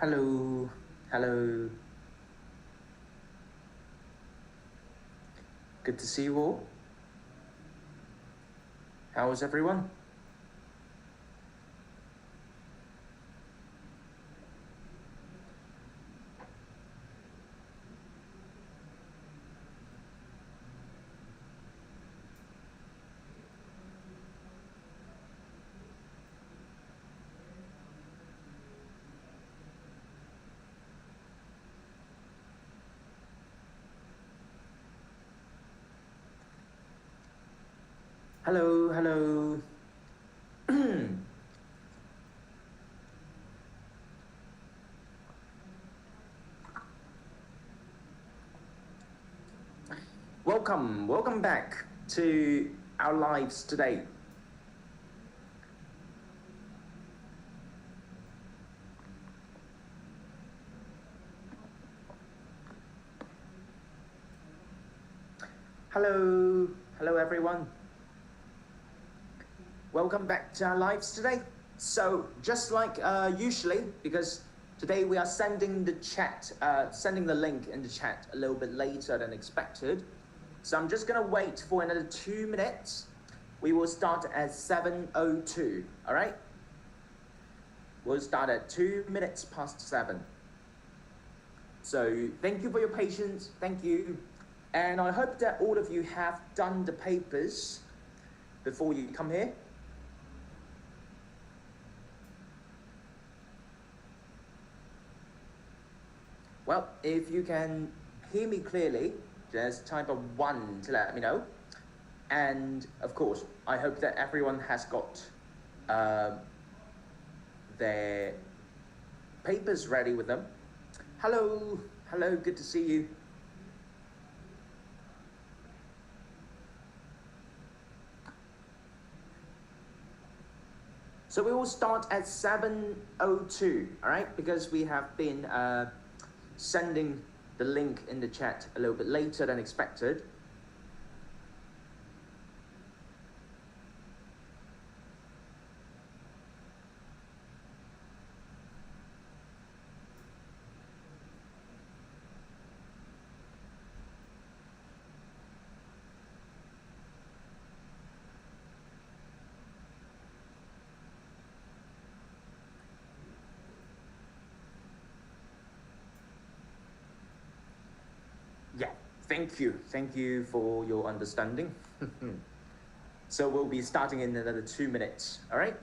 Hello, hello. Good to see you all. How is everyone? Hello, hello. Welcome back to our lives today. Hello, hello everyone. Welcome back to our lives today. So just like usually, because today we are sending the link in the chat a little bit later than expected. So I'm just gonna wait for another 2 minutes. We will start at 7:02, all right? We'll start at 2 minutes past 7. So thank you for your patience, thank you. And I hope that all of you have done the papers before you come here. Well, if you can hear me clearly, just type a 1 to let me know. And of course, I hope that everyone has got their papers ready with them. Hello, hello, good to see you. So we will start at 7:02, all right? Because we have been sending the link in the chat a little bit later than expected. Yeah, thank you for your understanding. So we'll be starting in another 2 minutes, all right?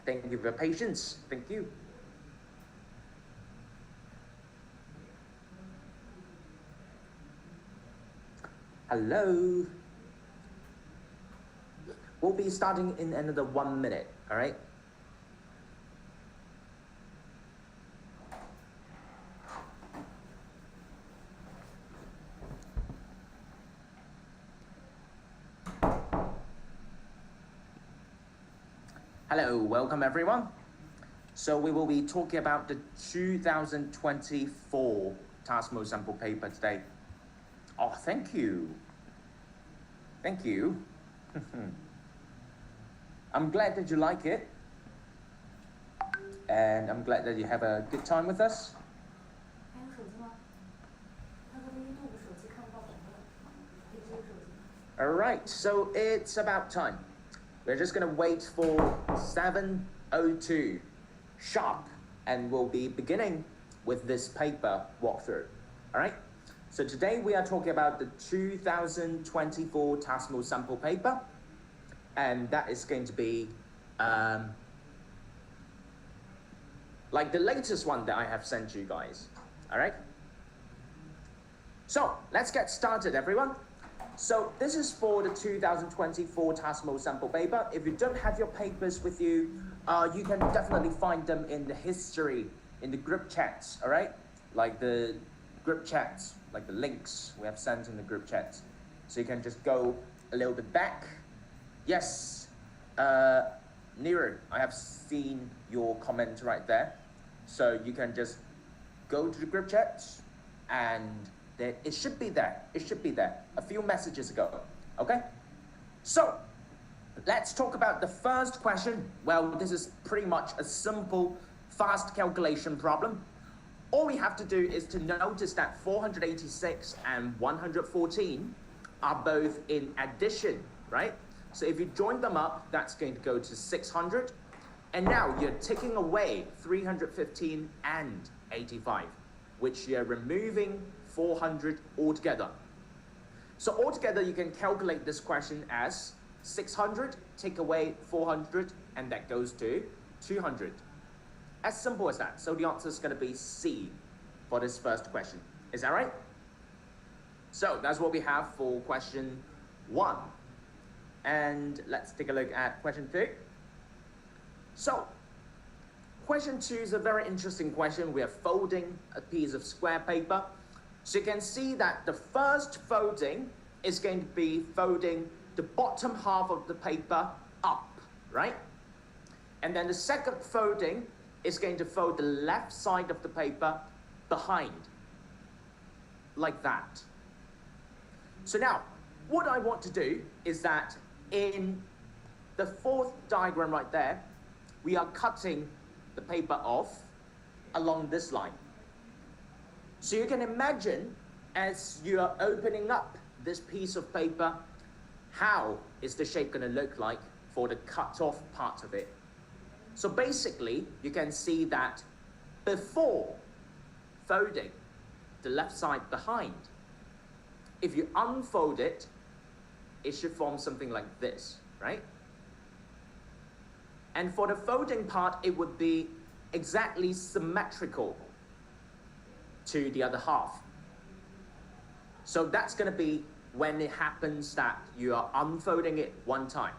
Thank you for your patience, thank you. Hello. We'll be starting in another 1 minute, all right? Hello, welcome everyone. So we will be talking about the 2024 TASMO sample paper today. Oh, thank you. Thank you. I'm glad that you like it. And I'm glad that you have a good time with us. All right, so it's about time. We're just gonna wait for 7:02 sharp, and we'll be beginning with this paper walkthrough, all right? So today we are talking about the 2024 TASMO sample paper, and that is going to be like the latest one that I have sent you guys, all right? So let's get started, everyone. So this is for the 2024 TASMO sample paper. If you don't have your papers with you, you can definitely find them in the history, in the group chats, all right? Like the group chats, like the links we have sent in the group chats. So you can just go a little bit back. Yes, Nero, I have seen your comment right there. So you can just go to the group chats and it should be there. It should be there a few messages ago. Okay? So Let's talk about the first question. Well, this is pretty much a simple, fast calculation problem. All we have to do is to notice that 486 and 114 are both in addition, right? So if you join them up, that's going to go to 600. And now you're taking away 315 and 85, which you're removing 400 altogether. So altogether, you can calculate this question as 600, take away 400, and that goes to 200. As simple as that. So the answer is going to be C for this first question. Is that right? So that's what we have for question 1. And let's take a look at question 2. So question 2 is a very interesting question. We are folding a piece of square paper. So you can see that the first folding is going to be folding the bottom half of the paper up, right? And then the second folding is going to fold the left side of the paper behind, like that. So now, what I want to do is that in the fourth diagram right there, we are cutting the paper off along this line. So you can imagine as you are opening up this piece of paper, how is the shape going to look like for the cut off part of it? So basically, you can see that before folding the left side behind, if you unfold it, it should form something like this, right? And for the folding part, it would be exactly symmetrical to the other half. So that's going to be when it happens that you are unfolding it one time.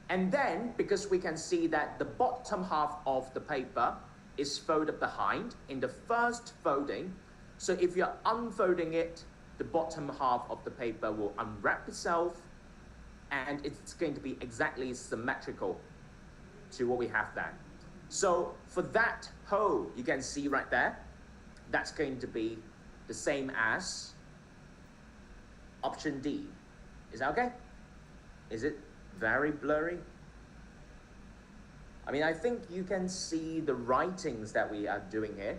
And then, because we can see that the bottom half of the paper is folded behind in the first folding, so if you're unfolding it, the bottom half of the paper will unwrap itself, and it's going to be exactly symmetrical to what we have there. So for that hole, you can see right there, that's going to be the same as option D. Is that okay? Is it very blurry? I mean, I think you can see the writings that we are doing here.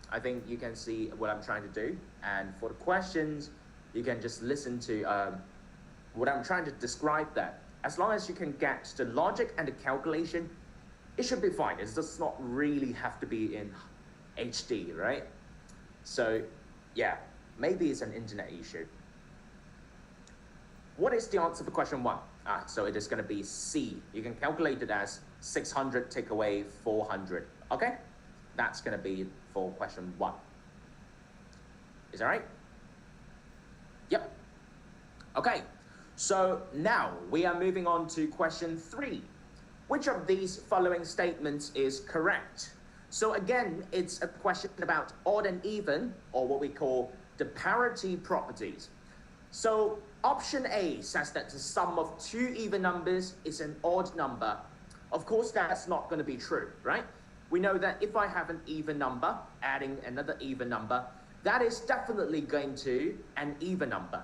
I think you can see what I'm trying to do. And for the questions, you can just listen to what I'm trying to describe there. As long as you can get the logic and the calculation, it should be fine. It does not really have to be in HD, right? So yeah, maybe it's an internet issue. What is the answer for question 1? So it is going to be C. You can calculate it as 600 take away 400. Okay? That's going to be for question 1. Is that right? Yep. Okay. So now we are moving on to question 3. Which of these following statements is correct? So again, it's a question about odd and even, or what we call the parity properties. So option A says that the sum of 2 even numbers is an odd number. Of course, that's not going to be true, right? We know that if I have an even number, adding another even number, that is definitely going to an even number.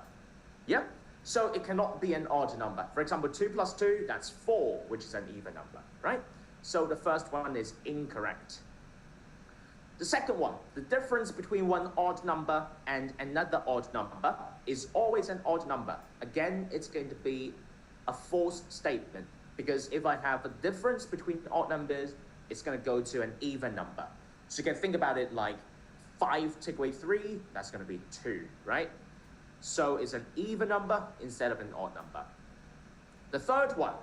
Yeah? So it cannot be an odd number. For example, 2 plus 2, that's 4, which is an even number, right? So the first one is incorrect. The second one, the difference between one odd number and another odd number is always an odd number. Again, it's going to be a false statement, because if I have a difference between odd numbers, it's going to go to an even number. So you can think about it like 5 take away 3, that's going to be 2, right? So it's an even number instead of an odd number. The third one,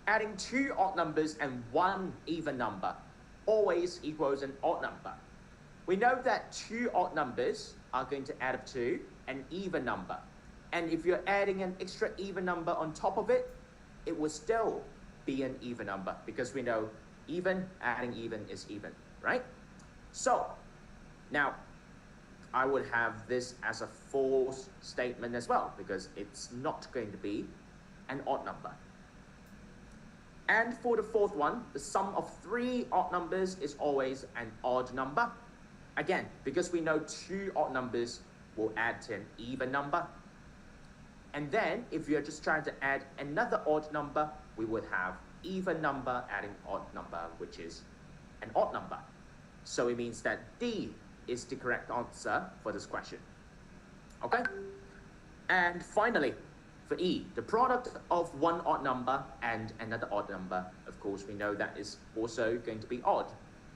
adding 2 odd numbers and 1 even number always equals an odd number. We know that 2 odd numbers are going to add up to an even number. And if you're adding an extra even number on top of it, it will still be an even number, because we know even adding even is even, right? So now I would have this as a false statement as well, because it's not going to be an odd number. And for the fourth one, the sum of 3 odd numbers is always an odd number. Again, because we know 2 odd numbers will add to an even number. And then, if you're just trying to add another odd number, we would have even number adding odd number, which is an odd number. So it means that D is the correct answer for this question. Okay? And finally, for E, the product of one odd number and another odd number, of course, we know that is also going to be odd.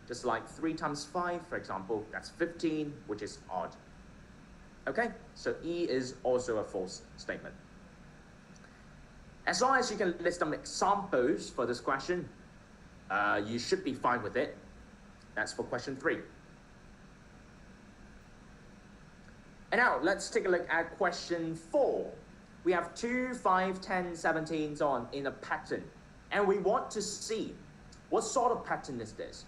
Just like 3 times 5, for example, that's 15, which is odd. Okay, so E is also a false statement. As long as you can list some examples for this question, you should be fine with it. That's for question 3. And now let's take a look at question 4. We have 2, 5, 10, 17, so on in a pattern. And we want to see what sort of pattern is this.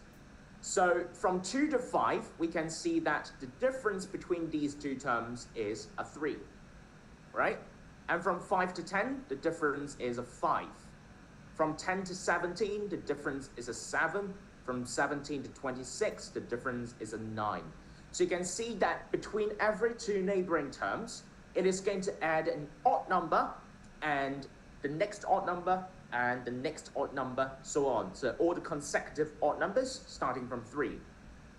So from 2 to 5, we can see that the difference between these two terms is a 3, right? And from 5 to 10, the difference is a 5. From 10 to 17, the difference is a 7. From 17 to 26, the difference is a 9. So you can see that between every two neighboring terms, it is going to add an odd number and the next odd number and the next odd number, so on. So all the consecutive odd numbers starting from 3.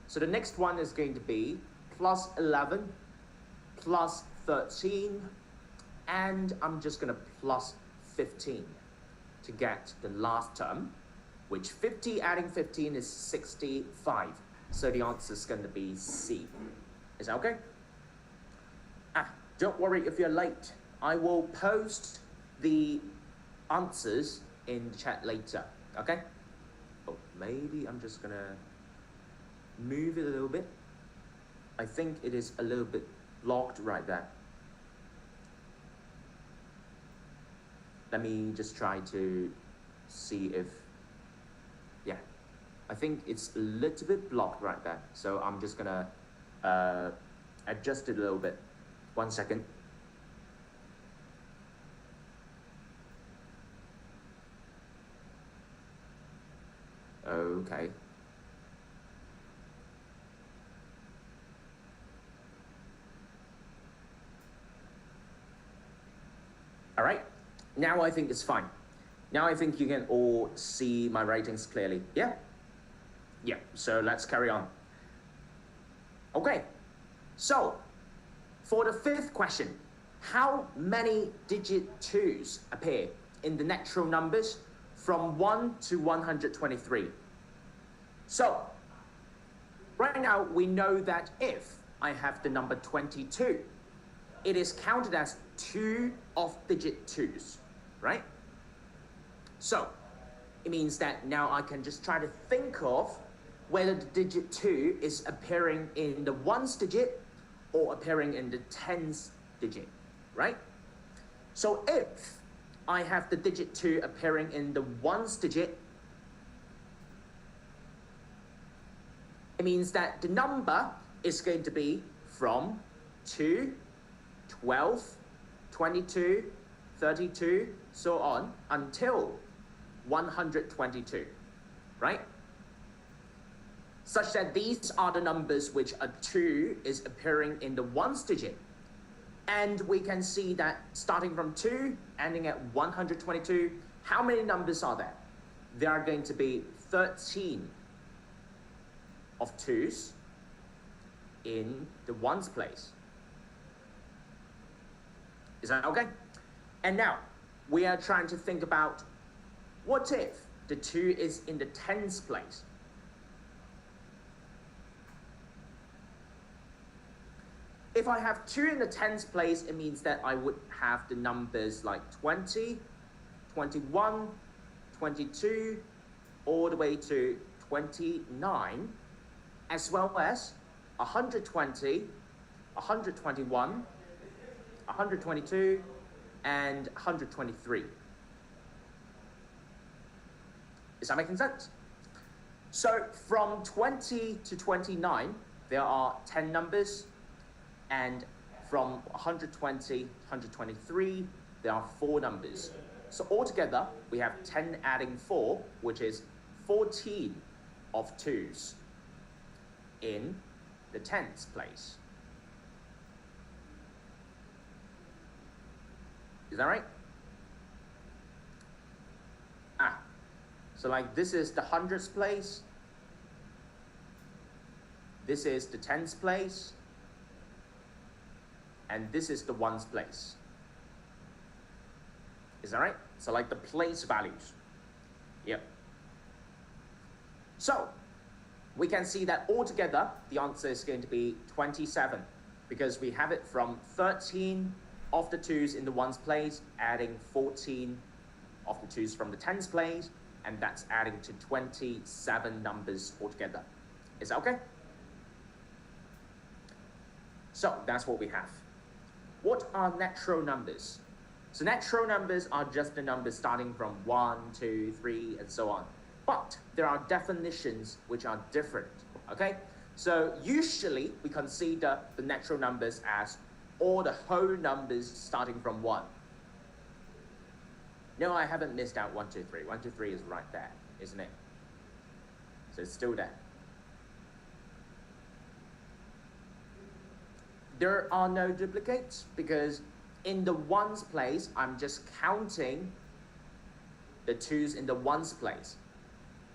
So the next one is going to be plus 11, plus 13, and I'm just going to plus 15 to get the last term, which 50 adding 15 is 65. So the answer is going to be C. Is that okay? Don't worry if you're late. I will post the answers in the chat later, okay? Oh, maybe I'm just gonna move it a little bit. I think it is a little bit blocked right there. Let me just try to see if, yeah, I think it's a little bit blocked right there. So I'm just gonna adjust it a little bit. 1 second. Okay. All right. Now I think it's fine. Now I think you can all see my ratings clearly. Yeah? Yeah. So let's carry on. Okay. So, for the 5th question, how many digit 2's appear in the natural numbers from 1 to 123? So, right now we know that if I have the number 22, it is counted as 2 of digit 2's, right? So, it means that now I can just try to think of whether the digit 2 is appearing in the 1's digit or appearing in the 10's digit, right? So if I have the digit 2 appearing in the 1's digit, it means that the number is going to be from 2, 12, 22, 32, so on, until 122, right? Such that these are the numbers which a 2 is appearing in the 1's digit. And we can see that starting from 2, ending at 122, how many numbers are there? There are going to be 13 of 2's in the 1's place. Is that okay? And now, we are trying to think about, what if the 2 is in the 10's place? If I have 2 in the 10's place, it means that I would have the numbers like 20, 21, 22, all the way to 29, as well as 120, 121, 122, and 123. Is that making sense? So from 20 to 29, there are 10 numbers. And from 120 to 123, there are 4 numbers. So altogether, we have 10 adding 4, which is 14 of 2's in the 10's place. Is that right? So like this is the hundreds place, this is the tens place, and this is the ones place. Is that right? So like the place values. Yep. So we can see that altogether the answer is going to be 27 because we have it from 13 of the 2's in the ones place, adding 14 of the 2's from the tens place, and that's adding to 27 numbers altogether. Is that okay? So that's what we have. What are natural numbers? So natural numbers are just the numbers starting from 1, 2, 3, and so on. But there are definitions which are different, okay? So usually we consider the natural numbers as all the whole numbers starting from 1. No, I haven't missed out 1, 2, 3. 1, 2, 3 is right there, isn't it? So it's still there. There are no duplicates because in the ones place, I'm just counting the 2's in the ones place.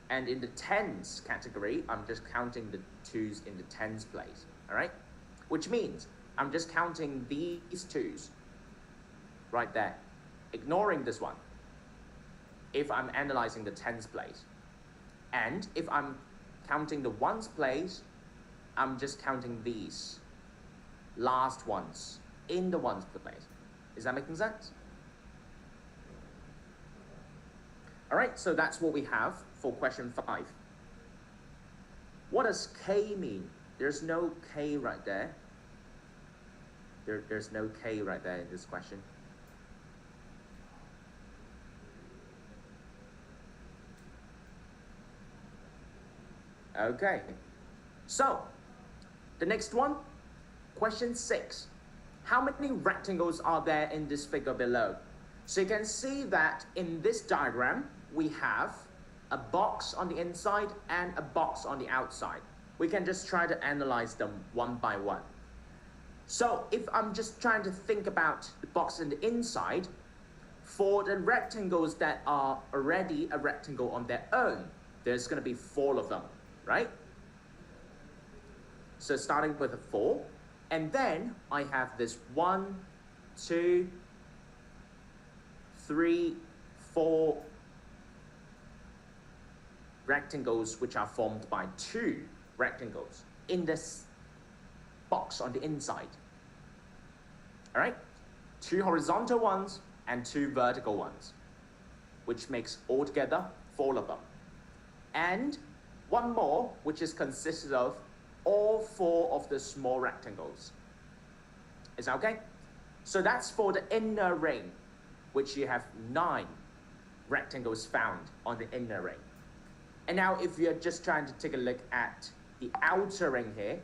And in the tens category, I'm just counting the 2's in the tens place, all right? Which means I'm just counting these 2's right there, ignoring this one if I'm analyzing the tens place. And if I'm counting the ones place, I'm just counting these last ones in the ones place. Is that making sense? All right, so that's what we have for question 5. What does K mean? There's no K right there. There's no K right there in this question. Okay, so the next one, question 6. How many rectangles are there in this figure below? So you can see that in this diagram, we have a box on the inside and a box on the outside. We can just try to analyze them one by one. So if I'm just trying to think about the box in the inside, for the rectangles that are already a rectangle on their own, there's going to be 4 of them, right? So starting with a 4, and then I have this 1, 2, 3, 4 rectangles which are formed by 2 rectangles in this box on the inside. All right, 2 horizontal ones and 2 vertical ones, which makes altogether 4 of them. And one more, which is consisted of all 4 of the small rectangles. Is that okay? So that's for the inner ring, which you have 9 rectangles found on the inner ring. And now if you're just trying to take a look at the outer ring here,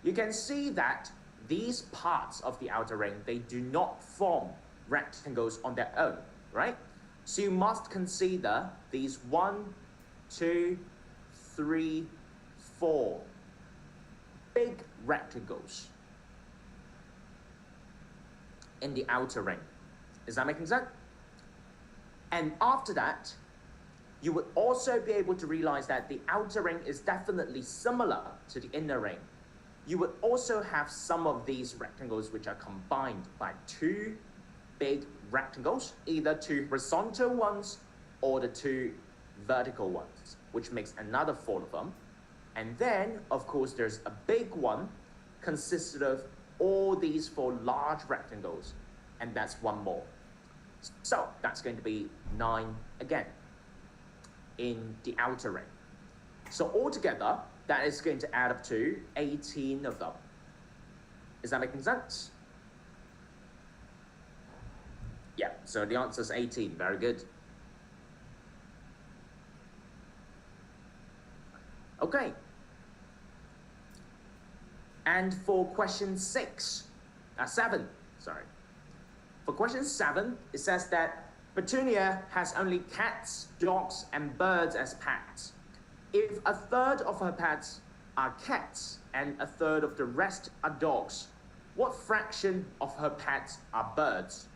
you can see that these parts of the outer ring, they do not form rectangles on their own, right? So you must consider these 1, 2, 3, 4 big rectangles in the outer ring. Is that making sense? And after that, you would also be able to realize that the outer ring is definitely similar to the inner ring. You would also have some of these rectangles which are combined by 2 big rectangles, either 2 horizontal ones or the 2 vertical ones, which makes another 4 of them. And then, of course, there's a big one consisted of all these 4 large rectangles, and that's 1 more. So that's going to be 9 again in the outer ring. So altogether, that is going to add up to 18 of them. Is that making sense? Yeah, so the answer is 18. Very good. Okay. And for question 7, sorry. For question 7, it says that Petunia has only cats, dogs, and birds as pets. If a third of her pets are cats and a third of the rest are dogs, what fraction of her pets are birds?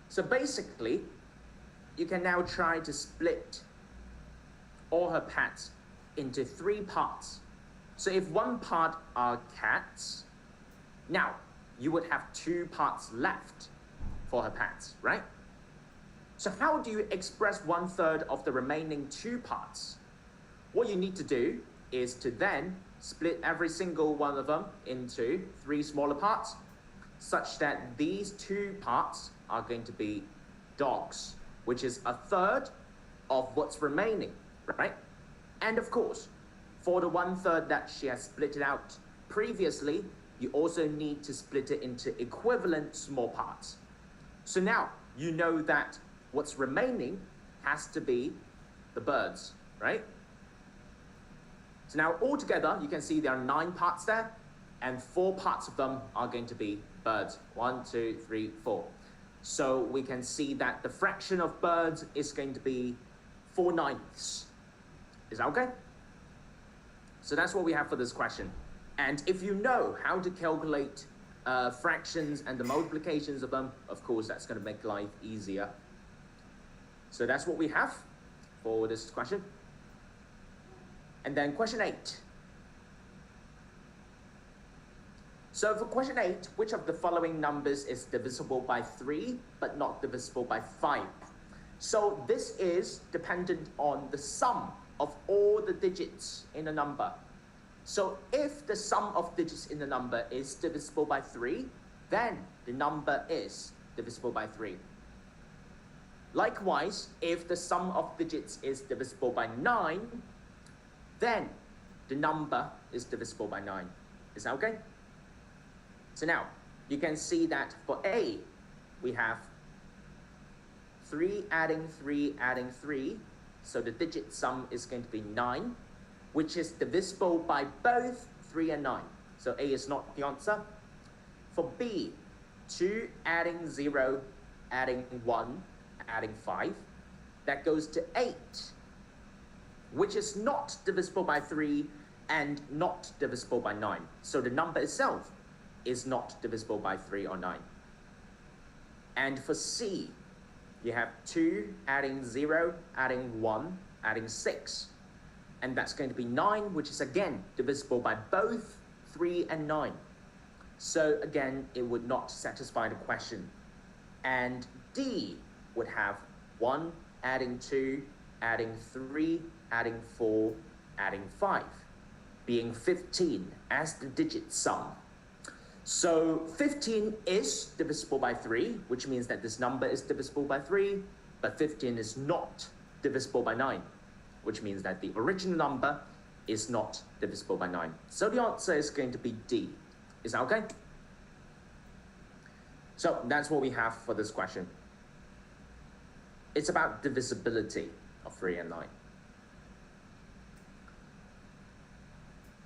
So basically, you can now try to split all her pets into 3 parts. So if one part are cats, now you would have 2 parts left for her pets, right? So how do you express 1/3 of the remaining 2 parts? What you need to do is to then split every single one of them into 3 smaller parts, such that these 2 parts are going to be dogs, which is 1/3 of what's remaining, right? And of course, for the 1/3 that she has split it out previously, you also need to split it into equivalent small parts. So now you know that what's remaining has to be the birds, right? So now altogether, you can see there are 9 parts there, and 4 parts of them are going to be birds. 1, 2, 3, 4. So we can see that the fraction of birds is going to be 4/9. Is that okay? So that's what we have for this question. And if you know how to calculate fractions and the multiplications of them, of course, that's going to make life easier. So that's what we have for this question. And then question 8. So for question 8, which of the following numbers is divisible by 3 but not divisible by 5? So this is dependent on the sum of all the digits in a number. So if the sum of digits in the number is divisible by 3, then the number is divisible by 3. Likewise, if the sum of digits is divisible by 9, then the number is divisible by 9. Is that okay? So now, you can see that for A, we have 3 adding 3 adding 3. So the digit sum is going to be 9, which is divisible by both 3 and 9. So A is not the answer. For B, 2 adding 0 adding 1 adding 5. That goes to 8, which is not divisible by 3 and not divisible by 9. So the number itself is not divisible by 3 or 9. And for C, you have 2 adding 0, adding 1, adding 6. And that's going to be 9, which is again divisible by both 3 and 9. So again, it would not satisfy the question. And D would have 1 adding 2, adding 3, adding 4, adding 5, being 15 as the digit sum. So 15 is divisible by 3, which means that this number is divisible by 3, but 15 is not divisible by 9, which means that the original number is not divisible by 9. So the answer is going to be D. Is that okay? So that's what we have for this question. It's about divisibility of 3 and 9.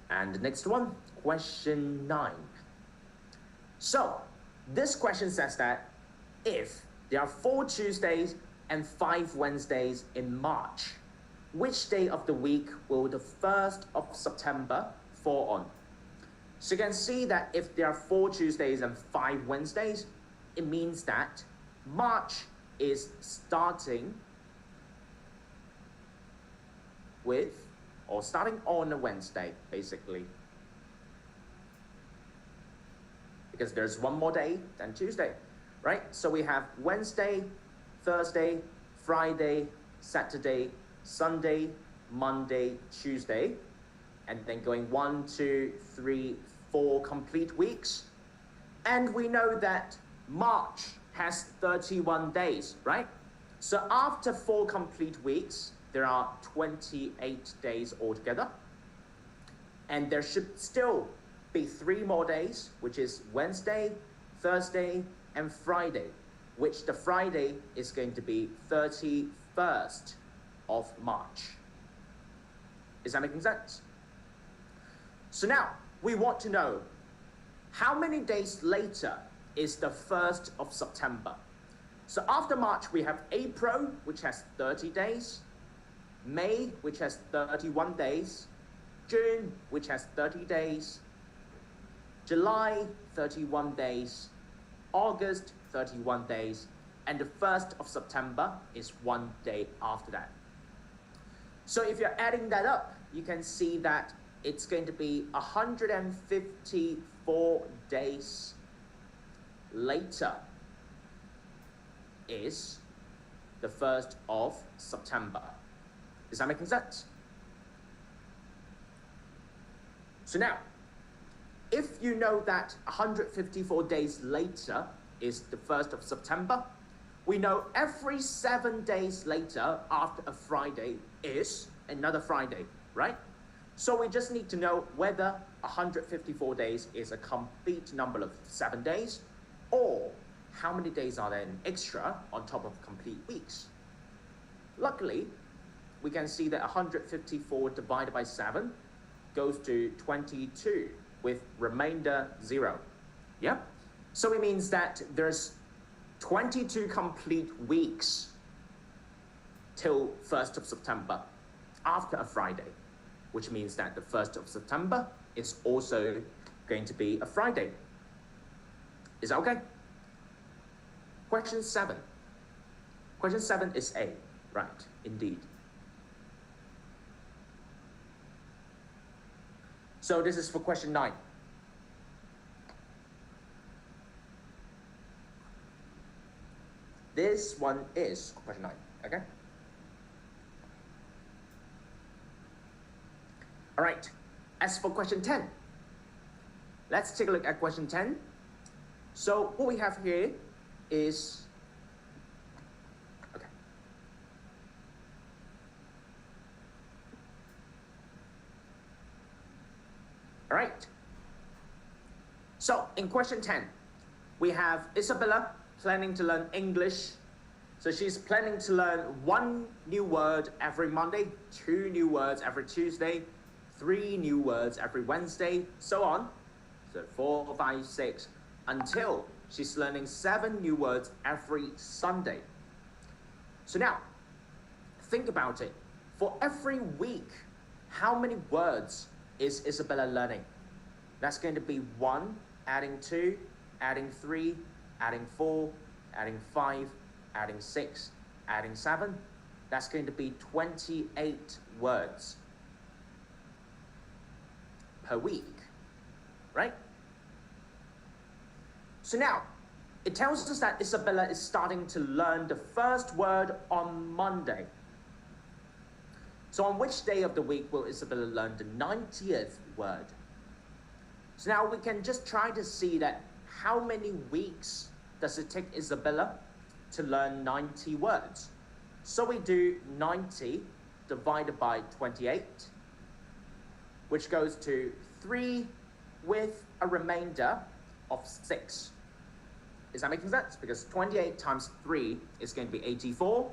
And the next one, question 9. So, this question says that if there are 4 Tuesdays and 5 Wednesdays in March, which day of the week will the 1st of September fall on? So you can see that if there are 4 Tuesdays and 5 Wednesdays, it means that March is starting with, or starting on a Wednesday, basically. Because there's one more day than Tuesday, right? So we have Wednesday, Thursday, Friday, Saturday, Sunday, Monday, Tuesday, and then going 1, 2, 3, 4 complete weeks. And we know that March has 31 days, right? So after 4 complete weeks, there are 28 days altogether. And there should still be 3 more days, which is Wednesday, Thursday, and Friday, which the Friday is going to be 31st of March. Is that making sense? So now, we want to know how many days later is the 1st of September. So after March, we have April, which has 30 days, May, which has 31 days, June, which has 30 days, July, 31 days, August, 31 days, and the 1st of September is 1 day after that. So if you're adding that up, you can see that it's going to be 154 days later is the 1st of September. Is that making sense? So now, if you know that 154 days later is the 1st of September, we know every 7 days later after a Friday is another Friday, right? So we just need to know whether 154 days is a complete number of 7 days, or how many days are there extra on top of complete weeks. Luckily, we can see that 154 divided by 7 goes to 22 with remainder 0. Yeah? So it means that there's 22 complete weeks till 1st of September after a Friday, which means that the 1st of September is also going to be a Friday. Is that okay? Question 7. Question 7 is A. Right, indeed. So this is for question 9. This one is question 9, okay? All right, as for question 10, let's take a look at question 10. So what we have here is, okay. All right. So in question 10, we have Isabella planning to learn English. So she's planning to learn 1 new word every Monday, 2 new words every Tuesday, 3 new words every Wednesday, so on. So 4, 5, 6, until she's learning 7 new words every Sunday. So now, think about it. For every week, how many words is Isabella learning? That's going to be 1, adding 2, adding 3, adding 4, adding 5, adding 6, adding 7. That's going to be 28 words per week, right? So now, it tells us that Isabella is starting to learn the first word on Monday. So on which day of the week will Isabella learn the 90th word? So now we can just try to see that how many weeks does it take Isabella to learn 90 words? So we do 90 divided by 28, which goes to 3 with a remainder of 6. Is that making sense? Because 28 times 3 is going to be 84.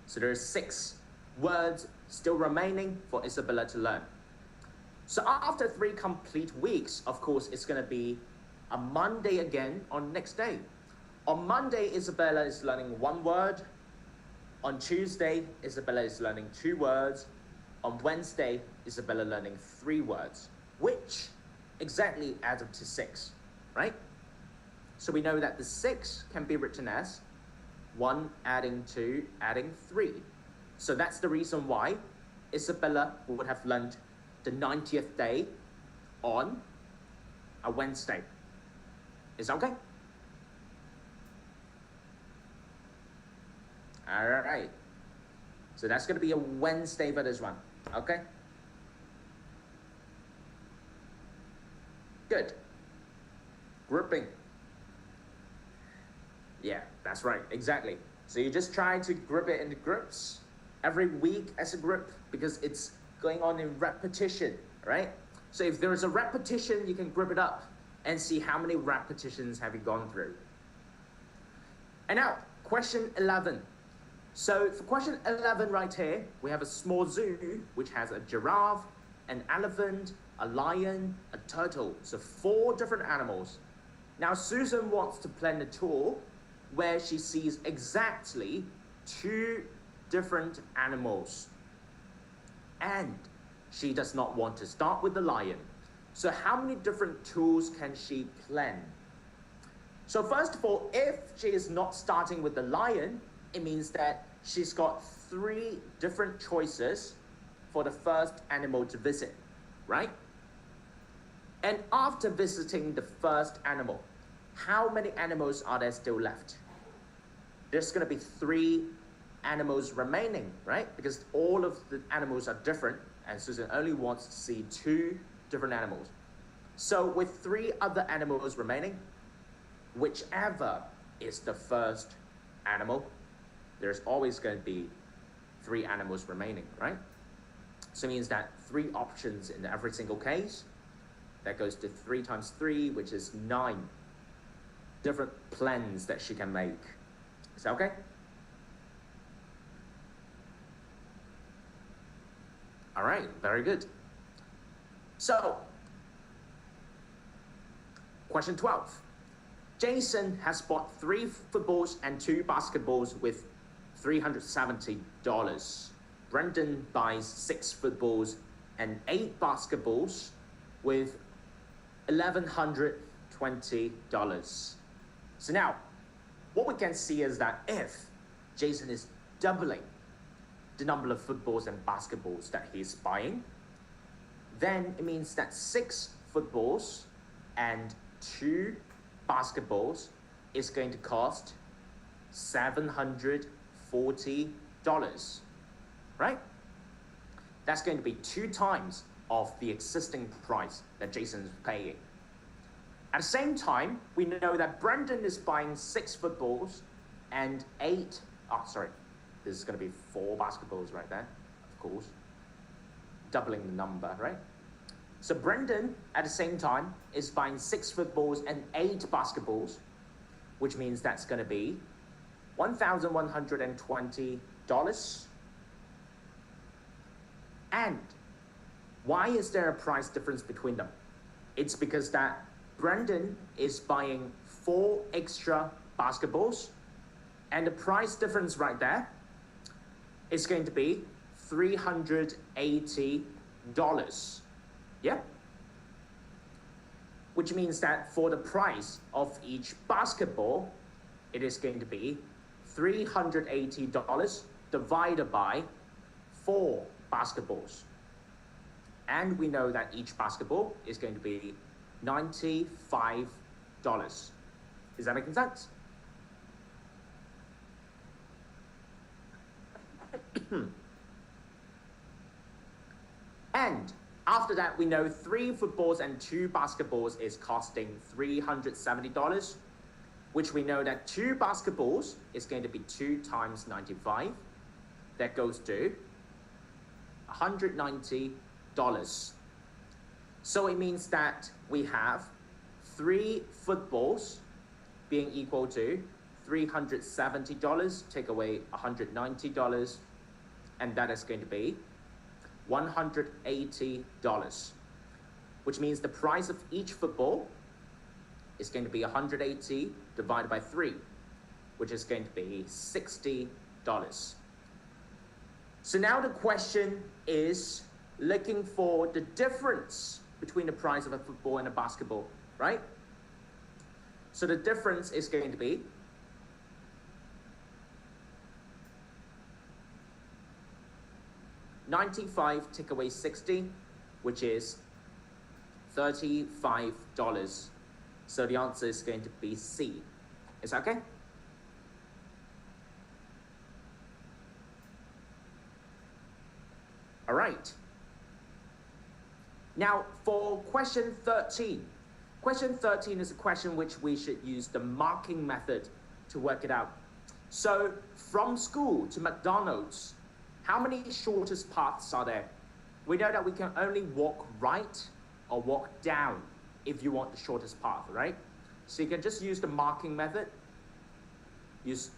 So there's 6 words still remaining for Isabella to learn. So after 3 complete weeks, of course, it's going to be a Monday again on next day. On Monday, Isabella is learning 1 word. On Tuesday, Isabella is learning 2 words. On Wednesday, Isabella learning 3 words, which exactly adds up to 6, right? So we know that the 6 can be written as 1 adding 2 adding 3. So that's the reason why Isabella would have learned the 90th day on a Wednesday. Is that okay? All right. So that's going to be a Wednesday for this one. Okay? Good. Grouping. Yeah, that's right. Exactly. So you just try to group it into groups every week as a group because it's going on in repetition, right? So if there is a repetition, you can group it up and see how many repetitions have you gone through. And now, question 11. So for question 11 right here, we have a small zoo, which has a giraffe, an elephant, a lion, a turtle. So 4 different animals. Now Susan wants to plan a tour where she sees exactly 2 different animals. And she does not want to start with the lion. So how many different tours can she plan? So first of all, if she is not starting with the lion, it means that she's got 3 different choices for the first animal to visit, right? And after visiting the first animal, how many animals are there still left? There's going to be 3 animals remaining, right? Because all of the animals are different, and Susan only wants to see 2 different animals. So with 3 other animals remaining, whichever is the first animal, there's always going to be 3 animals remaining, right? So it means that 3 options in every single case. That goes to 3 times 3, which is 9 different plans that she can make. Is that okay? All right, very good. So, question 12. Jason has bought 3 footballs and 2 basketballs with $370. Brendan buys 6 footballs and 8 basketballs with $1,120. So now, what we can see is that if Jason is doubling the number of footballs and basketballs that he's buying, then it means that 6 footballs and 2 basketballs is going to cost $740, right? That's going to be 2 times of the existing price that Jason is paying. At the same time, we know that Brendan is buying 6 footballs and 8, this is going to be 4 basketballs right there, of course, doubling the number, right? So Brendan, at the same time, is buying 6 footballs and 8 basketballs, which means that's going to be $1,120. And why is there a price difference between them? It's because that Brendan is buying 4 extra basketballs, and the price difference right there is going to be $380. Yeah? Which means that for the price of each basketball, it is going to be $380 divided by 4 basketballs. And we know that each basketball is going to be $95. Is that making sense? And after that, we know 3 footballs and 2 basketballs is costing $370, which we know that 2 basketballs is going to be 2 times 95. That goes to $190. So it means that we have 3 footballs being equal to $370, take away $190, and that is going to be $180, which means the price of each football is going to be 180 divided by 3, which is going to be $60. So now the question is looking for the difference between the price of a football and a basketball, right? So the difference is going to be $95 take away 60, which is $35. So the answer is going to be C. Is that okay? All right. Now for question 13. Question 13 is a question which we should use the marking method to work it out. So from school to McDonald's, how many shortest paths are there? We know that we can only walk right or walk down if you want the shortest path, right? So you can just use the marking method. Use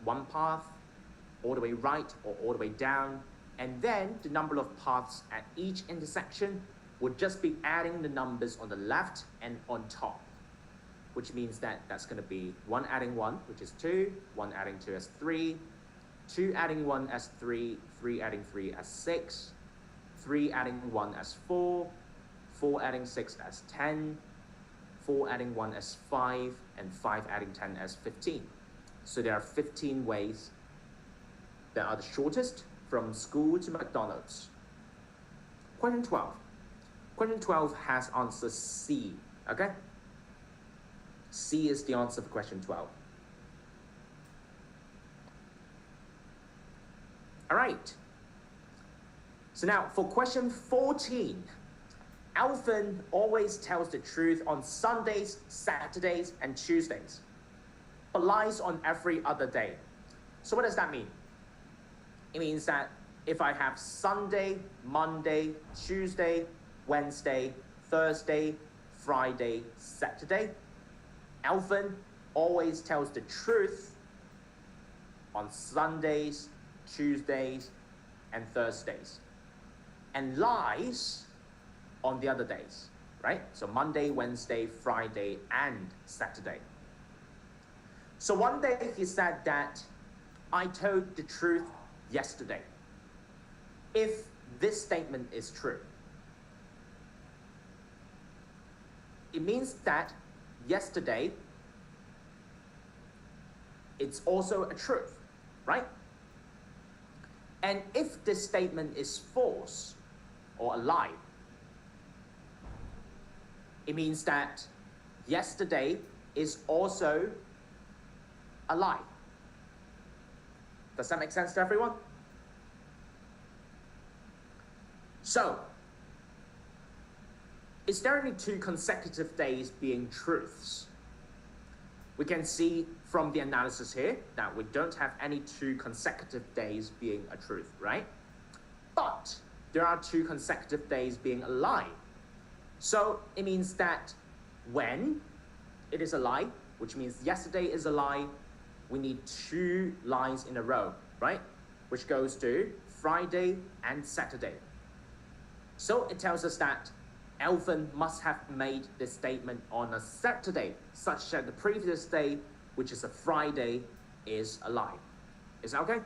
one path all the way right or all the way down, and then the number of paths at each intersection would just be adding the numbers on the left and on top, which means that that's going to be 1 adding 1, which is 2, 1 adding 2 as 3, 2 adding 1 as 3, 3 adding 3 as 6, 3 adding 1 as 4, 4 adding 6 as 10, 4 adding 1 as 5, and 5 adding 10 as 15. So there are 15 ways that are the shortest from school to McDonald's. Question 12. Question 12 has answer C, okay? C is the answer for question 12. All right. So now for question 14, Alvin always tells the truth on Sundays, Saturdays, and Tuesdays, but lies on every other day. So what does that mean? It means that if I have Sunday, Monday, Tuesday, Wednesday, Thursday, Friday, Saturday, Alvin always tells the truth on Sundays, Tuesdays, and Thursdays, and lies on the other days, right? So Monday, Wednesday, Friday, and Saturday. So one day he said that I told the truth yesterday. If this statement is true, it means that yesterday, it's also a truth, right? And if this statement is false or a lie, it means that yesterday is also a lie. Does that make sense to everyone? So, is there only 2 consecutive days being truths? We can see from the analysis here that we don't have any 2 consecutive days being a truth, right? But there are 2 consecutive days being a lie. So it means that when it is a lie, which means yesterday is a lie, we need 2 lies in a row, right? Which goes to Friday and Saturday. So it tells us that Alvin must have made this statement on a Saturday, such that the previous day, which is a Friday, is a lie. Is that okay?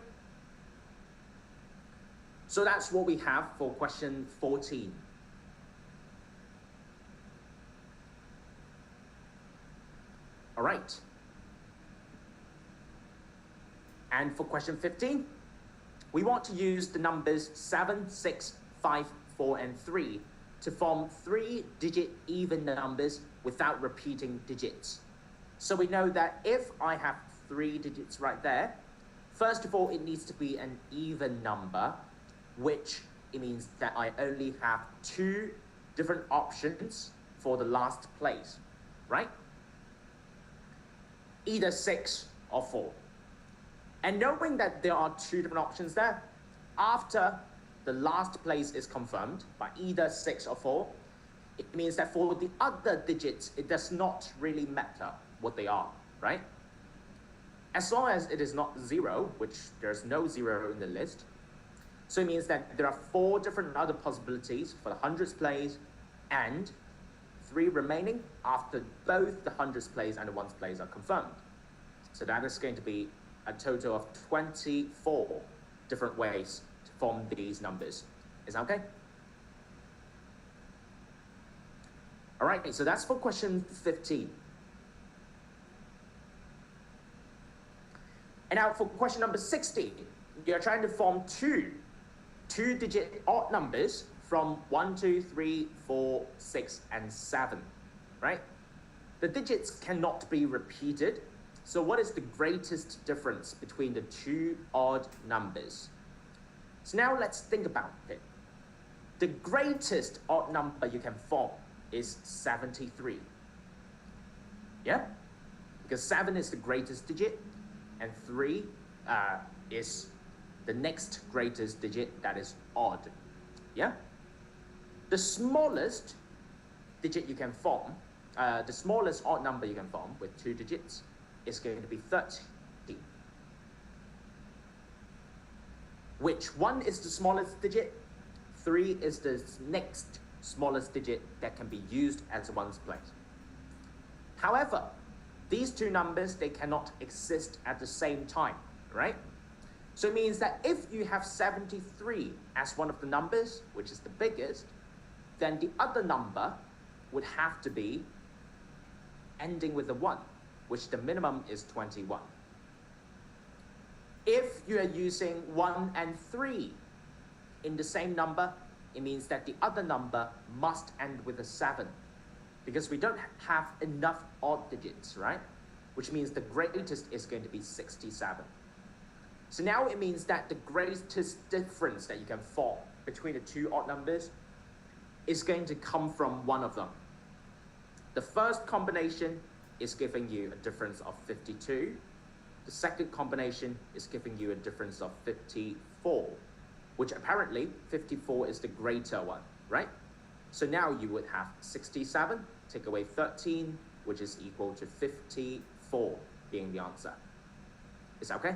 So that's what we have for question 14. All right. And for question 15, we want to use the numbers 7, 6, 5, 4, and 3 to form 3-digit even numbers without repeating digits. So we know that if I have 3 digits right there, first of all, it needs to be an even number, which it means that I only have 2 different options for the last place, right? Either 6 or 4. And knowing that there are 2 different options there, after the last place is confirmed by either 6 or 4, it means that for the other digits, it does not really matter what they are, right? As long as it is not 0, which there's no 0 in the list, so it means that there are 4 different other possibilities for the hundreds place and 3 remaining after both the hundreds place and the ones place are confirmed. So that is going to be a total of 24 different ways to form these numbers. Is that okay? All right, so that's for question 15. And now for question number 16, you're trying to form 2-digit odd numbers from 1, 2, 3, 4, 6, and 7, right? The digits cannot be repeated. So what is the greatest difference between the 2 odd numbers? So now let's think about it. The greatest odd number you can form is 73. Yeah? Because 7 is the greatest digit, and 3 is the next greatest digit that is odd. Yeah? The smallest digit you can form, the smallest odd number you can form with 2 digits is going to be 30. Which one is the smallest digit? 3 is the next smallest digit that can be used as ones place. However, these 2 numbers, they cannot exist at the same time, right? So it means that if you have 73 as one of the numbers, which is the biggest, then the other number would have to be ending with a 1, which the minimum is 21. If you are using 1 and 3 in the same number, it means that the other number must end with a 7 because we don't have enough odd digits, right? Which means the greatest is going to be 67. So now it means that the greatest difference that you can form between the two odd numbers is going to come from one of them. The first combination is giving you a difference of 52. The second combination is giving you a difference of 54, which apparently 54 is the greater one, right? So now you would have 67, take away 13, which is equal to 54 being the answer. Is that okay?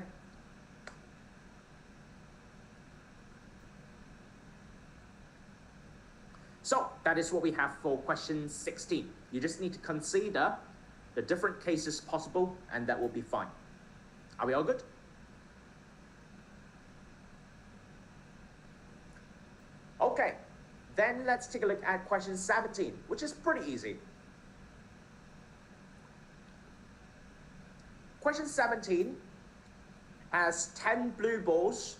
So that is what we have for question 16. You just need to consider the different cases possible and that will be fine. Are we all good? Okay, then let's take a look at question 17, which is pretty easy. Question 17 has 10 blue balls,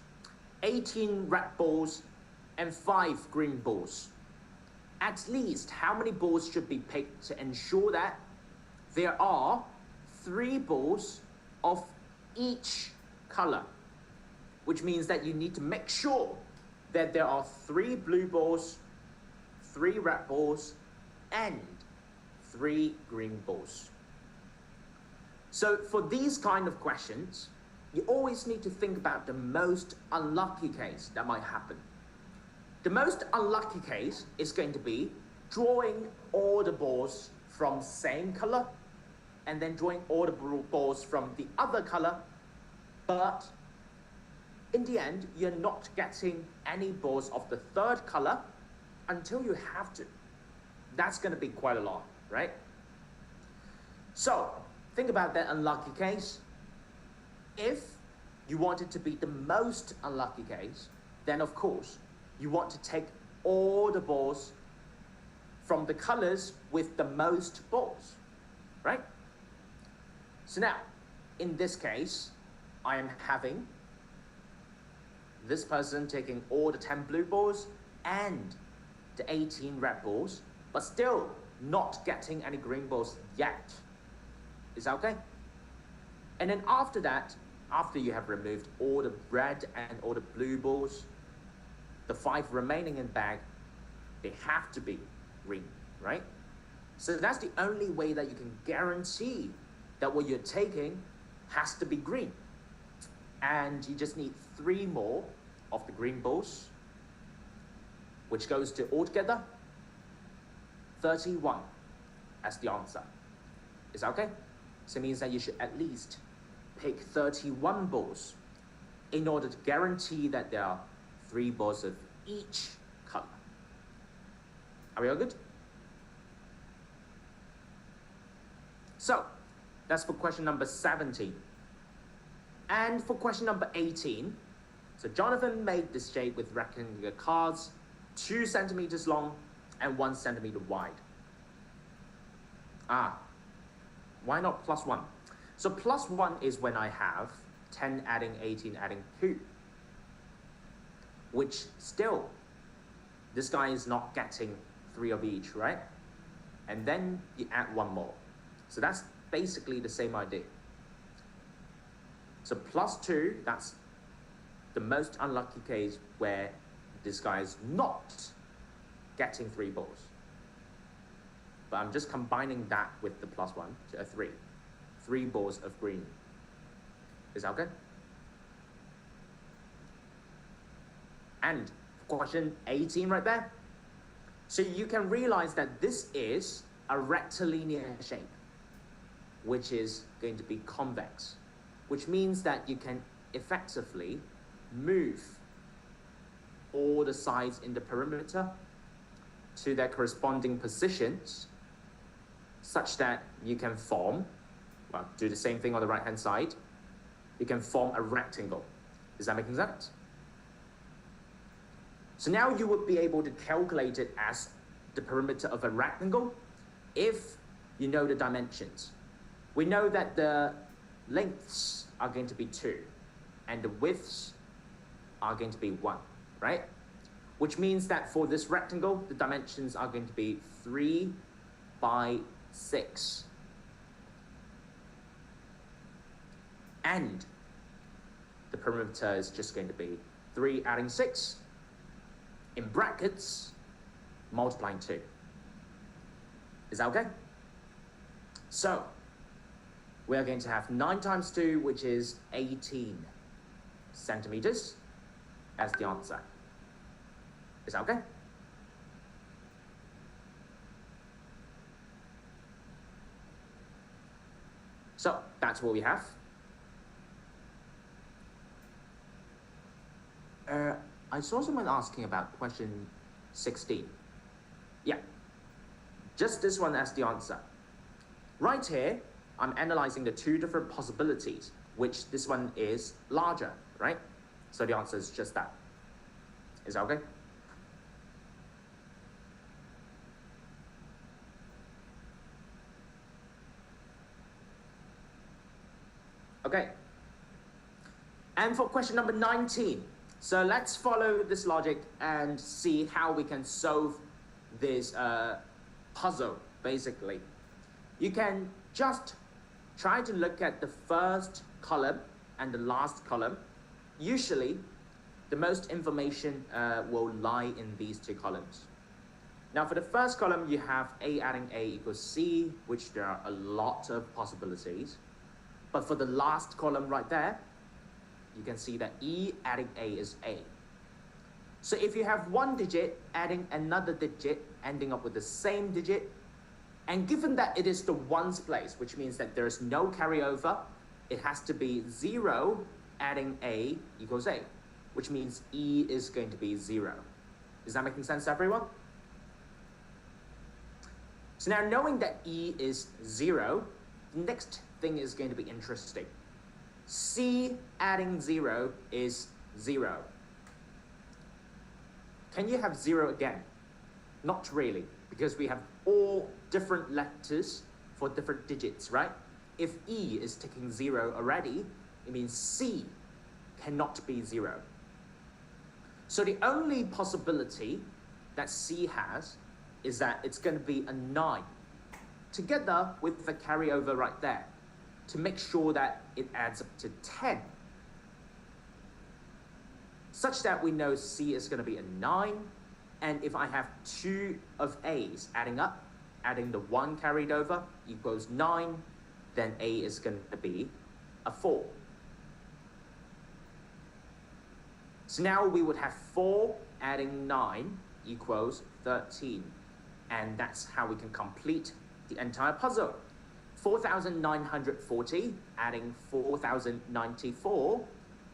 18 red balls, and 5 green balls. At least how many balls should be picked to ensure that there are 3 balls of each color, which means that you need to make sure that there are 3 blue balls, 3 red balls, and 3 green balls. So for these kind of questions, you always need to think about the most unlucky case that might happen. The most unlucky case is going to be drawing all the balls from same color and then drawing all the balls from the other color, but in the end, you're not getting any balls of the third color until you have to. That's going to be quite a lot, right? So think about that unlucky case. If you want it to be the most unlucky case, then of course, you want to take all the balls from the colors with the most balls, right? So now, in this case, I am having this person taking all the 10 blue balls and the 18 red balls, but still not getting any green balls yet. Is that okay? And then after that, after you have removed all the red and all the blue balls, the 5 remaining in bag, they have to be green, right? So that's the only way that you can guarantee that what you're taking has to be green. And you just need 3 more of the green balls, which goes to altogether 31 as the answer. Is that okay? So it means that you should at least pick 31 balls in order to guarantee that there are 3 balls of each color. Are we all good? So that's for question number 17. And for question number 18, so Jonathan made this shape with rectangular cards, 2 centimeters long and 1 centimeter wide. Why not +1? So +1 is when I have 10 adding 18 adding 2. Which still, this guy is not getting 3 of each, right? And then you add 1 more. So that's basically the same idea. So +2, that's the most unlucky case where this guy is not getting 3 balls. But I'm just combining that with the +1 to a 3. 3 balls of green. Is that okay? And question 18 right there. So you can realize that this is a rectilinear shape, which is going to be convex, which means that you can effectively move all the sides in the perimeter to their corresponding positions such that you can form, well, do the same thing on the right hand side, you can form a rectangle. Is that making sense? So now you would be able to calculate it as the perimeter of a rectangle if you know the dimensions. We know that the lengths are going to be 2 and the widths are going to be 1, right? which means that for this rectangle, the dimensions are going to be 3 by 6. And the perimeter is just going to be 3 adding 6, in brackets, multiplying 2. Is that okay? So, we are going to have 9 times 2, which is 18 centimeters, as the answer. Is that okay? So, that's what we have. I saw someone asking about question 16. Yeah, just this one as the answer. Right here, I'm analyzing the 2 different possibilities, which this one is larger, right? So the answer is just that. Is that okay? Okay. And for question number 19, so let's follow this logic and see how we can solve this puzzle, basically. You can just try to look at the first column and the last column. Usually, the most information will lie in these 2 columns. Now, for the first column, you have A adding A equals C, which there are a lot of possibilities. But for the last column right there, you can see that E adding A is A. So if you have one digit adding another digit, ending up with the same digit, and given that it is the ones place, which means that there is no carryover, it has to be 0 adding A equals A, which means E is going to be 0. Is that making sense to everyone? So now knowing that E is 0, the next thing is going to be interesting. C adding 0 is 0. Can you have 0 again? Not really, because we have all different letters for different digits, right? If E is taking 0 already, it means C cannot be 0. So the only possibility that C has is that it's going to be a 9, together with the carryover right there, to make sure that it adds up to 10. Such that we know C is going to be a 9, and if I have 2 of A's adding up, adding the 1 carried over equals 9, then A is going to be a 4. So now we would have 4 adding 9 equals 13, and that's how we can complete the entire puzzle. 4,940 adding 4,094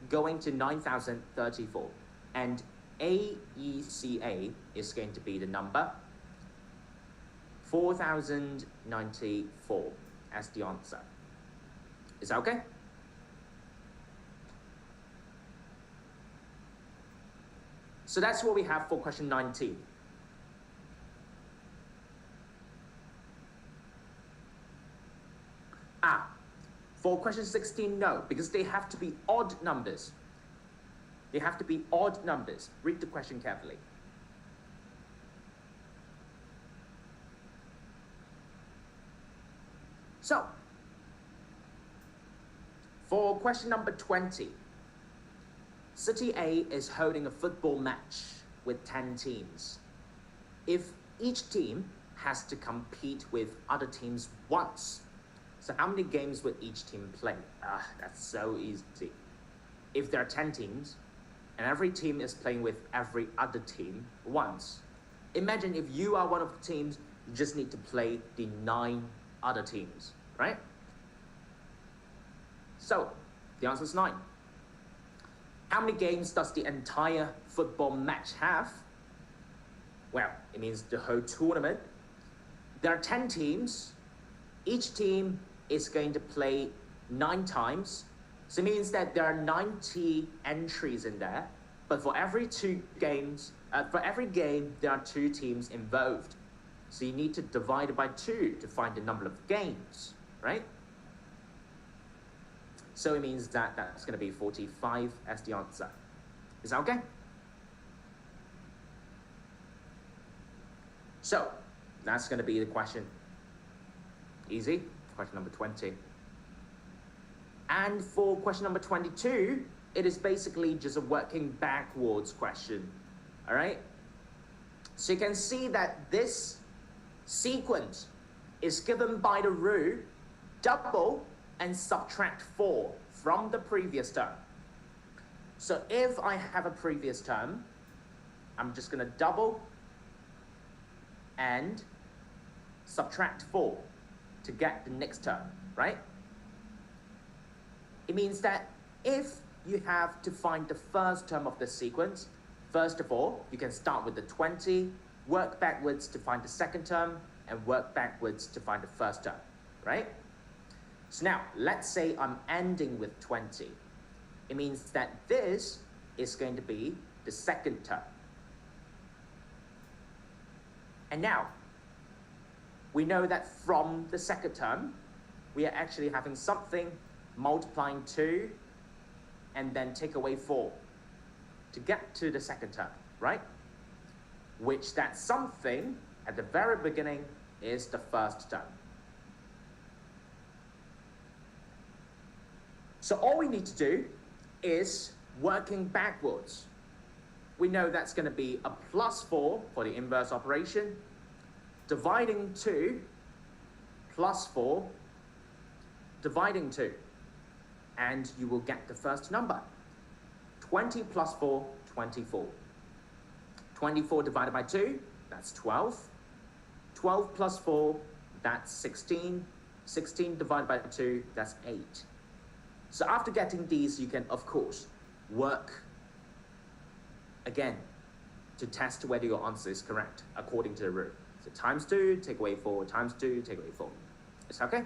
going to 9,034, and AECA is going to be the number 4,094 as the answer. Is that okay? So that's what we have for question 19. For question 16, no, because they have to be odd numbers. They have to be odd numbers. Read the question carefully. So, for question number 20, City A is holding a football match with 10 teams. If each team has to compete with other teams once, so how many games would each team play? That's so easy. If there are 10 teams, and every team is playing with every other team once, imagine if you are one of the teams, you just need to play the 9 other teams, right? So, the answer is 9. How many games does the entire football match have? Well, it means the whole tournament. There are 10 teams. Each team is going to play 9 times. So it means that there are 90 entries in there. But for every game, there are 2 teams involved. So you need to divide it by 2 to find the number of games, right? So it means that that's going to be 45 as the answer. Is that okay? So that's going to be the question. Easy. Question number 20. And for question number 22, it is basically just a working backwards question. All right? So you can see that this sequence is given by the rule double and subtract 4 from the previous term. So if I have a previous term, I'm just going to double and subtract 4 to get the next term, right? It means that if you have to find the first term of the sequence, first of all, you can start with the 20, work backwards to find the second term, and work backwards to find the first term, right? So now, let's say I'm ending with 20. It means that this is going to be the second term. And now, we know that from the second term, we are actually having something multiplying 2 and then take away 4 to get to the second term, right? Which that something at the very beginning is the first term. So all we need to do is working backwards. We know that's going to be a plus 4 for the inverse operation, dividing 2 plus 4, dividing 2. And you will get the first number. 20 plus 4, 24. 24 divided by 2, that's 12. 12 plus 4, that's 16. 16 divided by 2, that's 8. So after getting these, you can, of course, work again to test whether your answer is correct according to the rule. So times 2, take away 4, times 2, take away 4. It's okay?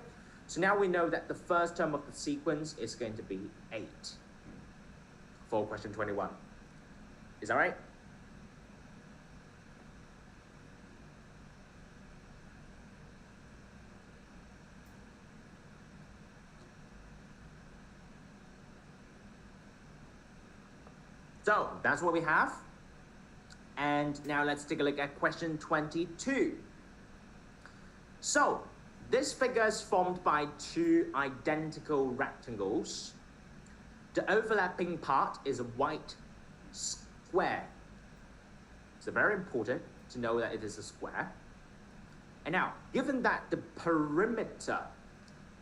So now we know that the first term of the sequence is going to be 8 for question 21. Is that right? So that's what we have. And now let's take a look at question 22. So this figure is formed by two identical rectangles. The overlapping part is a white square. So very important to know that it is a square. And now, given that the perimeter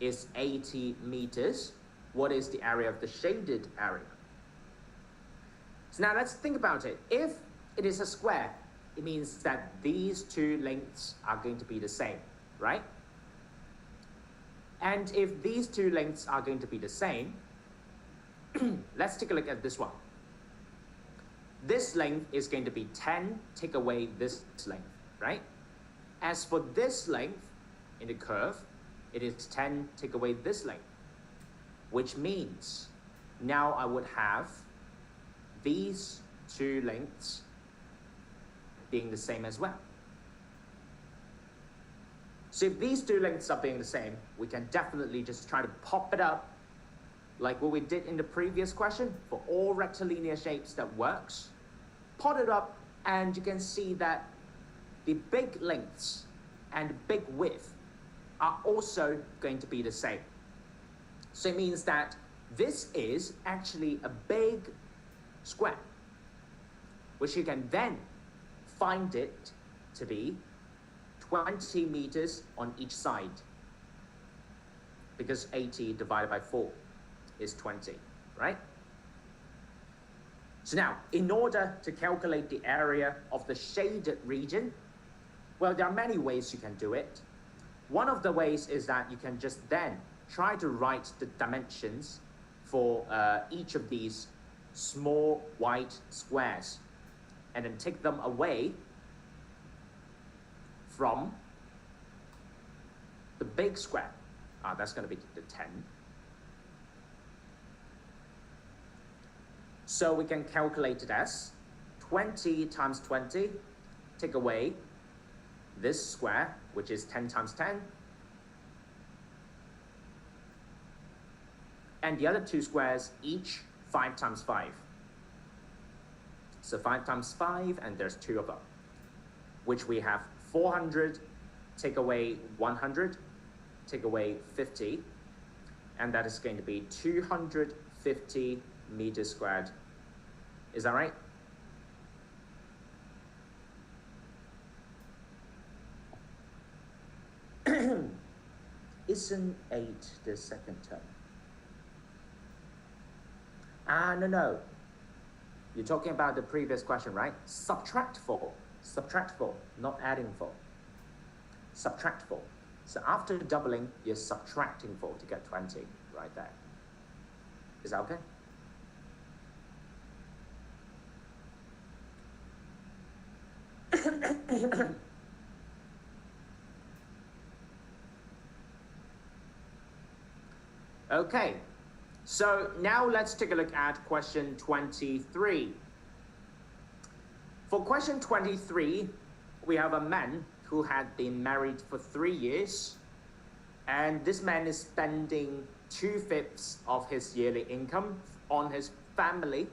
is 80 meters, what is the area of the shaded area? So now let's think about it. If it is a square, it means that these two lengths are going to be the same, right? And if these two lengths are going to be the same, let's take a look at this one. This length is going to be 10, take away this length, right? As for this length in the curve, it is 10, take away this length, which means now I would have these two lengths being the same as well. So if these two lengths are being the same, we can definitely just try to pop it up like what we did in the previous question. For all rectilinear shapes that works, pot it up and you can see that the big lengths and big width are also going to be the same. So it means that this is actually a big square, which you can then find it to be 20 meters on each side, because 80 divided by 4 is 20, right? So now, in order to calculate the area of the shaded region, well, there are many ways you can do it. One of the ways is that you can just then try to write the dimensions for each of these small white squares and then take them away from the big square. That's going to be the 10. So we can calculate it as 20 times 20, take away this square, which is 10 times 10. And the other two squares, each 5 times 5. So 5 times 5, and there's 2 of them, which we have 400, take away 100, take away 50, and that is going to be 250 meters squared. Is that right? Isn't 8 the second term? No. You're talking about the previous question, right? Subtract 4, not adding 4. Subtract 4. So after doubling, you're subtracting 4 to get 20 right there. Is that okay? Okay, so now let's take a look at question 23. For question 23, we have a man who had been married for 3 years, and this man is spending 2/5 of his yearly income on his family,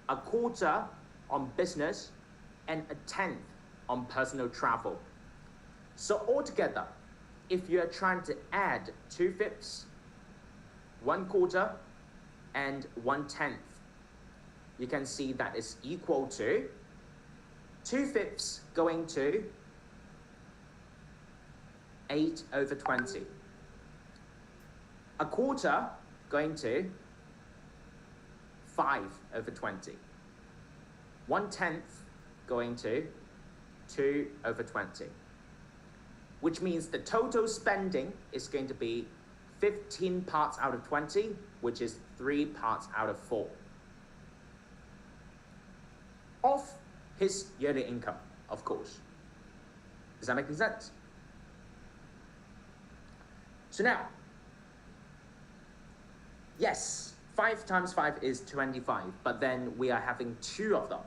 a quarter on business, and a 1/10 on personal travel. So altogether, if you are trying to add 2/5, 1/4, and 1/10, you can see that is equal to 2/5 going to 8/20, a quarter going to 5/20, 1/10 going to 2/20, which means the total spending is going to be 15 parts out of 20, which is 3 parts out of 4 of his yearly income, of course. Is that making sense? So now, yes, 5 times 5 is 25, but then we are having 2 of them.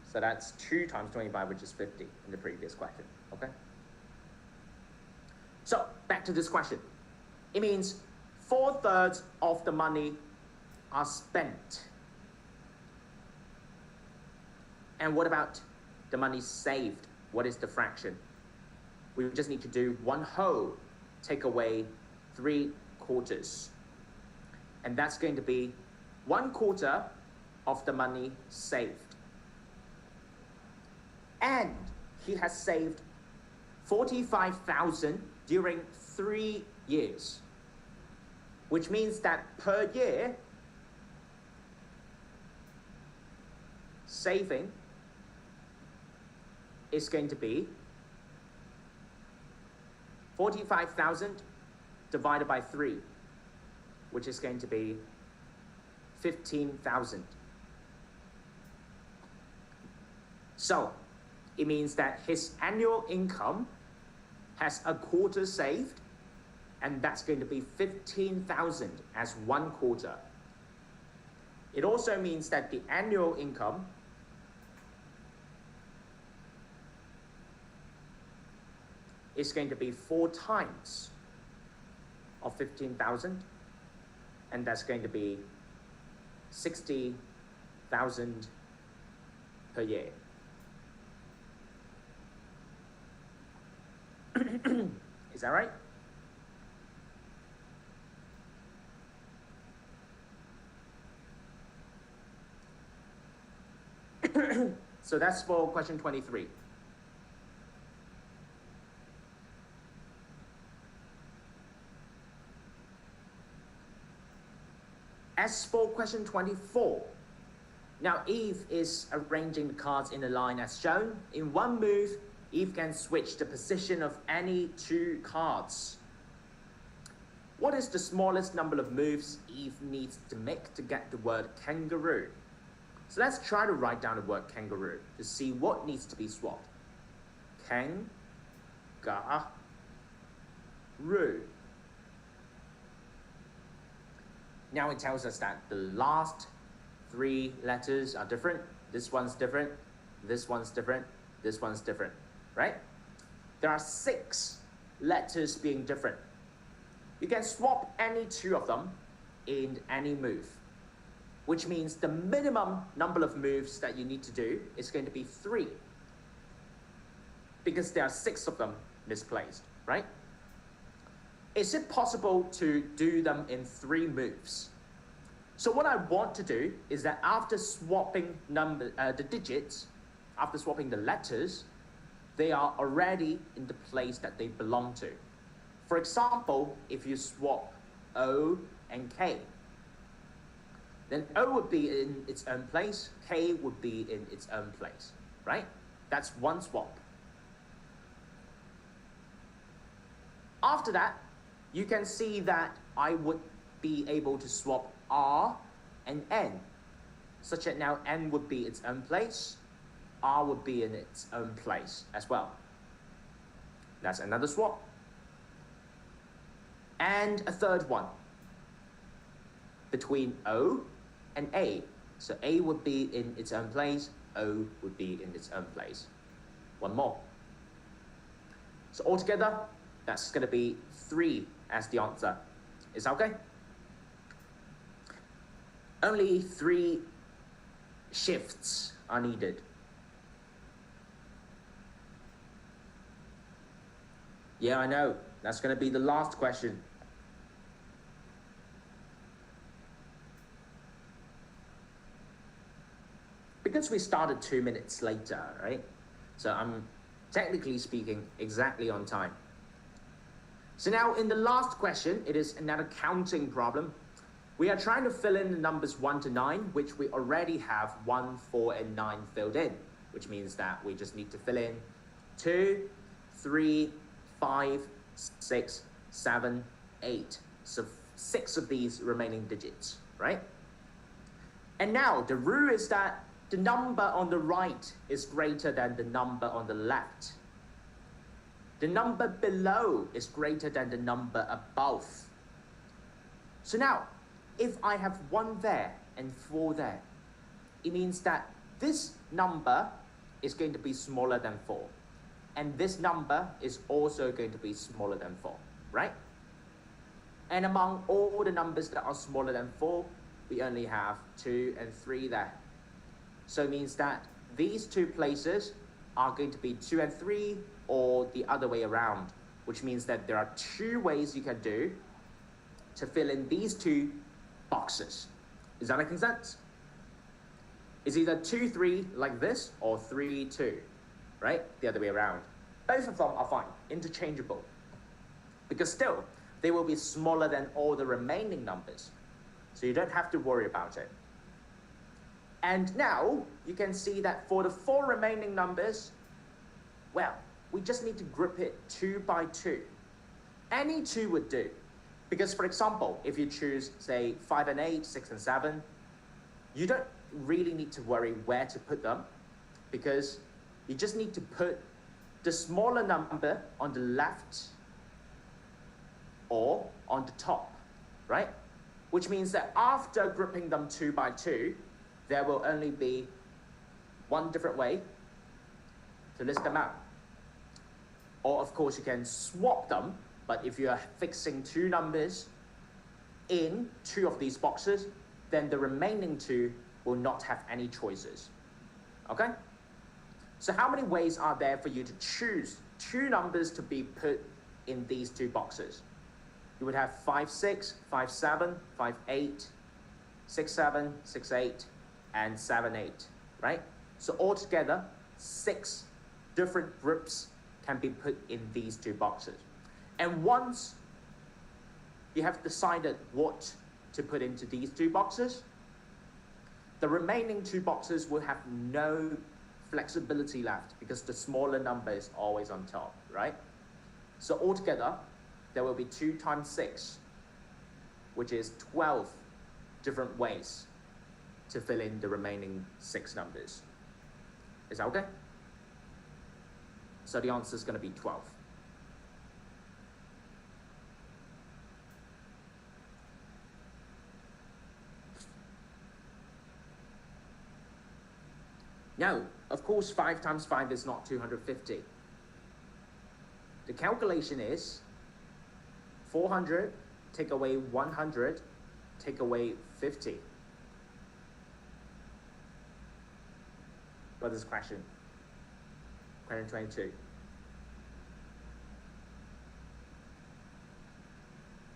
So that's 2 times 25, which is 50 in the previous question, okay? So back to this question. It means 4/3 of the money are spent. And what about the money saved? What is the fraction? We just need to do 1/2, take away 3/4. And that's going to be 1/4 of the money saved. And he has saved 45,000 during 3 years, which means that per year, saving is going to be 45,000 divided by 3, which is going to be 15,000. So it means that his annual income has a quarter saved, and that's going to be 15,000 as 1/4. It also means that the annual income is going to be 4 times of 15,000, and that's going to be 60,000 per year. Is that right? So that's for question 23. As for question 24, now Eve is arranging the cards in a line as shown. In one move, Eve can switch the position of any 2 cards. What is the smallest number of moves Eve needs to make to get the word kangaroo? So let's try to write down the word kangaroo to see what needs to be swapped. Kangaroo. Now it tells us that the last 3 letters are different. This one's different, this one's different, this one's different, right? There are 6 letters being different. You can swap any 2 of them in any move, which means the minimum number of moves that you need to do is going to be 3. because there are 6 of them misplaced, right? Is it possible to do them in 3 moves? So what I want to do is that after swapping the digits, after swapping the letters, they are already in the place that they belong to. For example, if you swap O and K, then O would be in its own place, K would be in its own place, right? That's one swap. After that, you can see that I would be able to swap R and N, such that now N would be its own place, R would be in its own place as well. That's another swap. And a third one between O and A. So A would be in its own place, O would be in its own place. One more. So altogether, that's going to be 3 as the answer. Is that okay? Only 3 shifts are needed. Yeah, I know. That's going to be the last question. Because we started 2 minutes later, right? So I'm technically speaking exactly on time. So now in the last question, it is another counting problem. We are trying to fill in the numbers 1 to 9, which we already have 1, 4, and 9 filled in, which means that we just need to fill in 2, 3, 5, 6, 7, 8. So 6 of these remaining digits, right? And now the rule is that the number on the right is greater than the number on the left. The number below is greater than the number above. So now, if I have 1 there and 4 there, it means that this number is going to be smaller than 4. And this number is also going to be smaller than 4, right? And among all the numbers that are smaller than 4, we only have 2 and 3 there. So it means that these 2 places are going to be 2 and 3 or the other way around, which means that there are 2 ways you can do to fill in these 2 boxes. Is that making sense? It's either 2, 3 like this or 3, 2, right? The other way around. Both of them are fine, interchangeable, because still they will be smaller than all the remaining numbers. So you don't have to worry about it. And now you can see that for the 4 remaining numbers, well, we just need to group it 2 by 2. Any 2 would do. Because for example, if you choose, say, 5 and 8, 6 and 7, you don't really need to worry where to put them, because you just need to put the smaller number on the left or on the top, right? Which means that after grouping them 2 by 2, there will only be one different way to list them out. Or of course you can swap them, but if you are fixing 2 numbers in 2 of these boxes, then the remaining 2 will not have any choices. Okay? So how many ways are there for you to choose 2 numbers to be put in these 2 boxes? You would have 5, 6, 5, 7, 5, 8, 6, 7, 6, 8, and 7, 8, right? So altogether, 6 different groups can be put in these 2 boxes. And once you have decided what to put into these 2 boxes, the remaining 2 boxes will have no flexibility left because the smaller number is always on top, right? So altogether, there will be 2 times 6, which is 12 different ways to fill in the remaining 6 numbers. Is that okay? So the answer is going to be 12. Now, of course, 5 times 5 is not 250. The calculation is 400, take away 100, take away 50. What is the question? Question 22.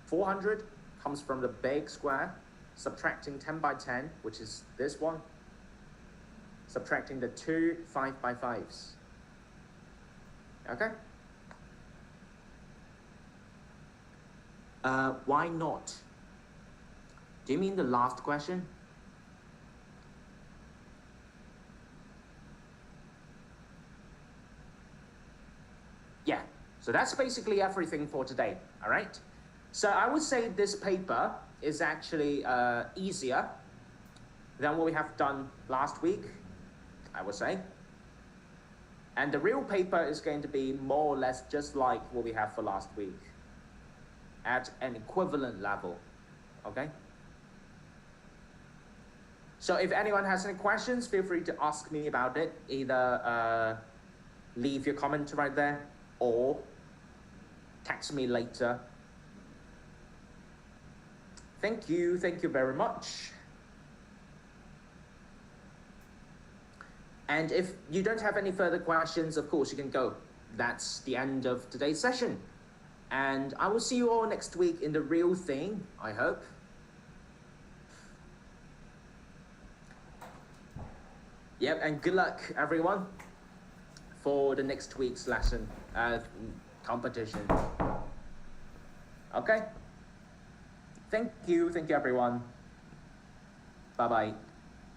400 comes from the big square, subtracting 10 by 10, which is this one, subtracting the two 5 by 5s. Okay? Why not? Do you mean the last question? Yeah, so that's basically everything for today, all right? So I would say this paper is actually easier than what we have done last week, I would say. And the real paper is going to be more or less just like what we have for last week at an equivalent level, okay? So if anyone has any questions, feel free to ask me about it. Either leave your comment right there or text me later. Thank you very much. And if you don't have any further questions, of course, you can go. That's the end of today's session. And I will see you all next week in the real thing, I hope. Yep, and good luck, everyone, for the next week's lesson, competition. Okay? Thank you, everyone. Bye-bye.